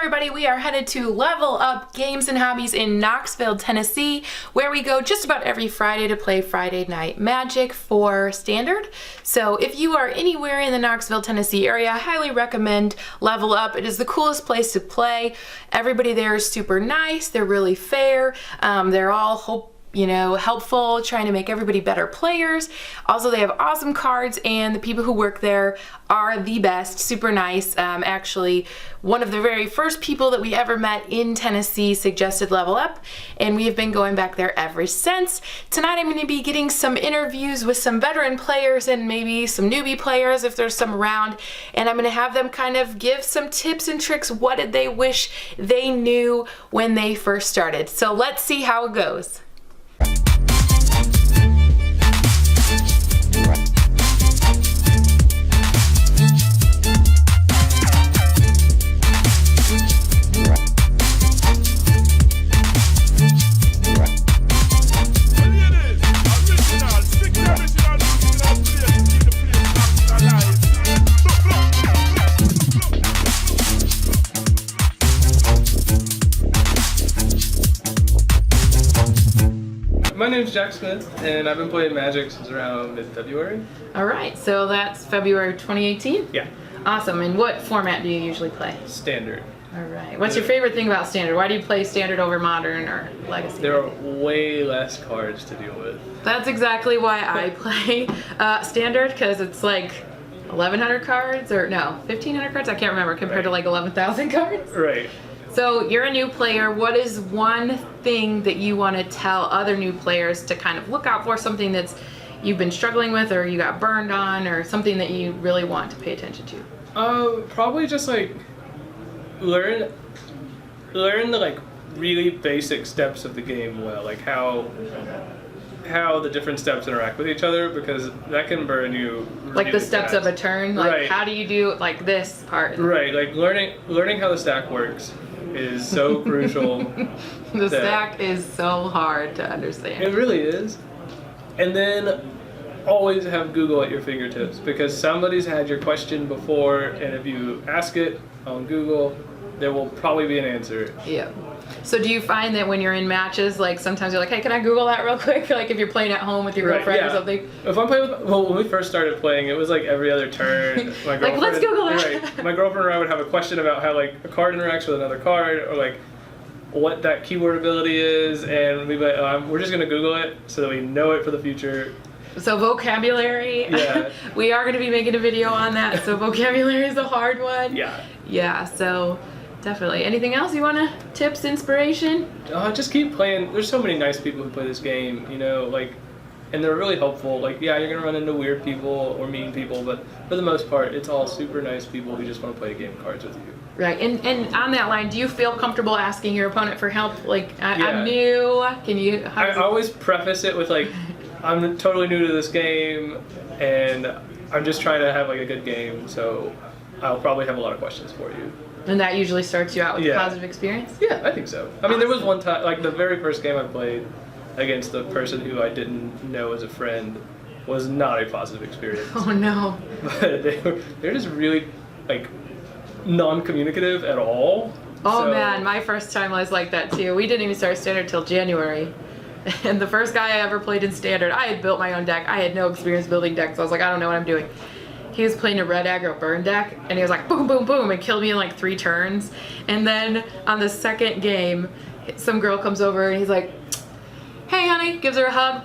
everybody, we are headed to Level Up Games and Hobbies in Knoxville, Tennessee, where we go just about every Friday to play Friday Night Magic for Standard. So if you are anywhere in the Knoxville, Tennessee area, I highly recommend Level Up. It is the coolest place to play. Everybody there is super nice. They're really fair. They're all helpful, trying to make everybody better players. Also, they have awesome cards, and the people who work there are the best, super nice. Actually, one of the very first people that we ever met in Tennessee suggested Level Up, and we have been going back there ever since. Tonight, I'm going to be getting some interviews with some veteran players and maybe some newbie players if there's some around, and I'm going to have them kind of give some tips and tricks. What did they wish they knew when they first started? So let's see how it goes. My name's Jack Smith, and I've been playing Magic since around mid-February. All right, so that's February 2018? Yeah. Awesome, and what format do you usually play? Standard. All right, what's your favorite thing about Standard? Why do you play Standard over Modern or Legacy? There are way less cards to deal with. That's exactly why I play Standard, because it's like 1,100 cards, or no, 1,500 cards? I can't remember, compared to like 11,000 cards. Right. So you're a new player. What is one thing that you want to tell other new players to kind of look out for, something that's you've been struggling with or you got burned on, or something that you really want to pay attention to? Probably just like learn the like really basic steps of the game well, like how the different steps interact with each other, because that can burn you really like the steps fast. of a turn, like right. How do you do like this part? Right, like learning how the stack works is so crucial. The stack is so hard to understand. It really is. And then always have Google at your fingertips, because somebody's had your question before, and if you ask it on Google, there will probably be an answer. Yeah. So do you find that when you're in matches, like sometimes you're like, hey, can I Google that real quick? Like if you're playing at home with your girlfriend or something? If I'm playing when we first started playing, it was like every other turn. My like, let's Google it. Right. My girlfriend and I would have a question about how like a card interacts with another card, or like what that keyword ability is, and we'd be like, we're just gonna Google it so that we know it for the future. So vocabulary, yeah. We are going to be making a video on that, so vocabulary is a hard one. Yeah. Yeah, so definitely. Anything else you want to, tips, inspiration? Just keep playing. There's so many nice people who play this game, and they're really helpful. Like, yeah, you're going to run into weird people or mean people, but for the most part, it's all super nice people who just want to play a game of cards with you. Right, and on that line, do you feel comfortable asking your opponent for help? Like, I'm new, can you... I always preface it with, like, I'm totally new to this game, and I'm just trying to have like a good game, so I'll probably have a lot of questions for you. And that usually starts you out with a positive experience? Yeah, I think so. I mean, there was one time, like the very first game I played against the person who I didn't know as a friend was not a positive experience. Oh no. But they're just really like non-communicative at all. Oh man, my first time was like that too. We didn't even start Standard till January. And the first guy I ever played in Standard, I had built my own deck. I had no experience building decks. I was like, I don't know what I'm doing. He was playing a red aggro burn deck, and he was like, boom, boom, boom, and killed me in like 3 turns. And then on the second game, some girl comes over, and he's like, hey, honey, gives her a hug.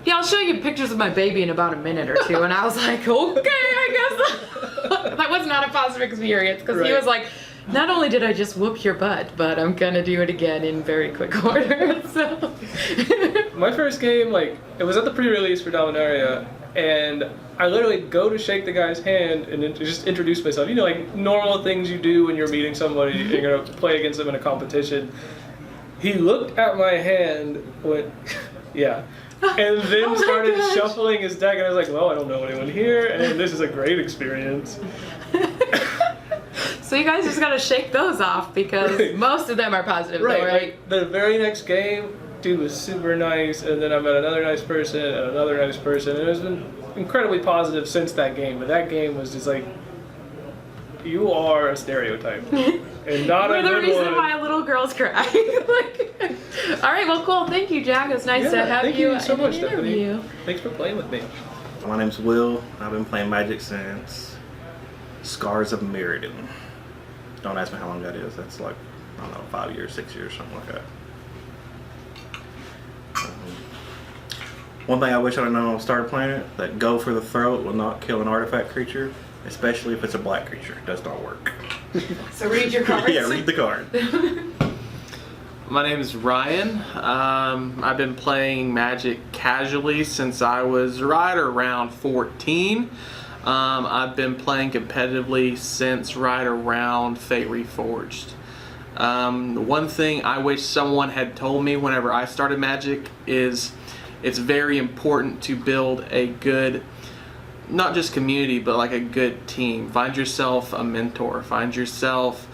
Yeah, I'll show you pictures of my baby in about a minute or two. And I was like, okay, I guess. That was not a positive experience, because he was like, not only did I just whoop your butt, but I'm gonna do it again in very quick order. So my first game, like, it was at the pre-release for Dominaria, and I literally go to shake the guy's hand and just introduce myself. You know, like normal things you do when you're meeting somebody and you're gonna play against them in a competition. He looked at my hand, went, yeah, and then started shuffling his deck, and I was like, well, I don't know anyone here, and this is a great experience. So you guys just gotta shake those off, because most of them are positive, though, right? Like the very next game, dude was super nice, and then I met another nice person and another nice person, and it's been incredibly positive since that game. But that game was just like, you are a stereotype. And not You're a the good reason one. why little girls cry. All right, well, cool. Thank you, Jack. It was nice to have thank you you so in much, an Stephanie. interview. Thanks for playing with me. My name's Will. I've been playing Magic since Scars of Mirrodin. Don't ask me how long that is. That's like, I don't know, 5 years, 6 years, something like that. One thing I wish I'd have known when I started playing it, that go for the throat will not kill an artifact creature, especially if it's a black creature. It does not work. So read your cards. Yeah, read the card. My name is Ryan. I've been playing Magic casually since I was right around 14. I've been playing competitively since right around Fate Reforged. The one thing I wish someone had told me whenever I started Magic is it's very important to build a good, not just community, but like a good team. Find yourself a mentor. Find yourself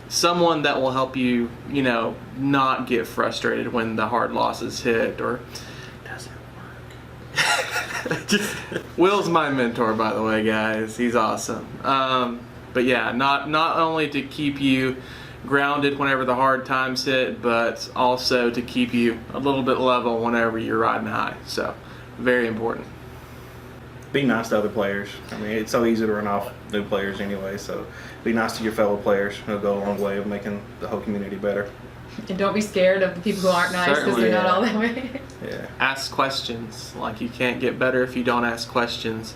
someone that will help you, you know, not get frustrated when the hard losses hit or doesn't work. Will's my mentor, by the way, guys. He's awesome. But yeah, not only to keep you grounded whenever the hard times hit, but also to keep you a little bit level whenever you're riding high. So, very important. Be nice to other players. I mean, it's so easy to run off new players anyway, so be nice to your fellow players. It'll go a long way of making the whole community better. And don't be scared of the people who aren't nice because they're Certainly, not yeah. all that way. Yeah. Ask questions. Like, you can't get better if you don't ask questions.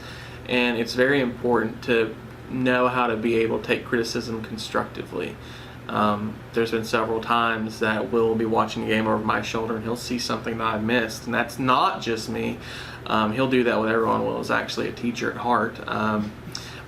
And it's very important to know how to be able to take criticism constructively. There's been several times that Will be watching a game over my shoulder and he'll see something that I missed, and that's not just me. He'll do that with everyone. Will is actually a teacher at heart.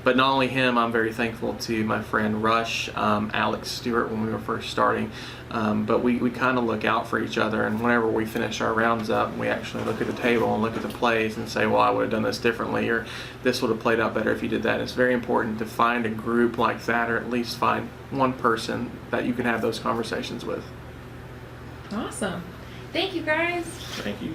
But not only him, I'm very thankful to my friend Rush, Alex Stewart when we were first starting. But we kind of look out for each other, and whenever we finish our rounds up, we actually look at the table and look at the plays and say, well, I would have done this differently, or this would have played out better if you did that. It's very important to find a group like that, or at least find one person that you can have those conversations with. Awesome. Thank you, guys. Thank you.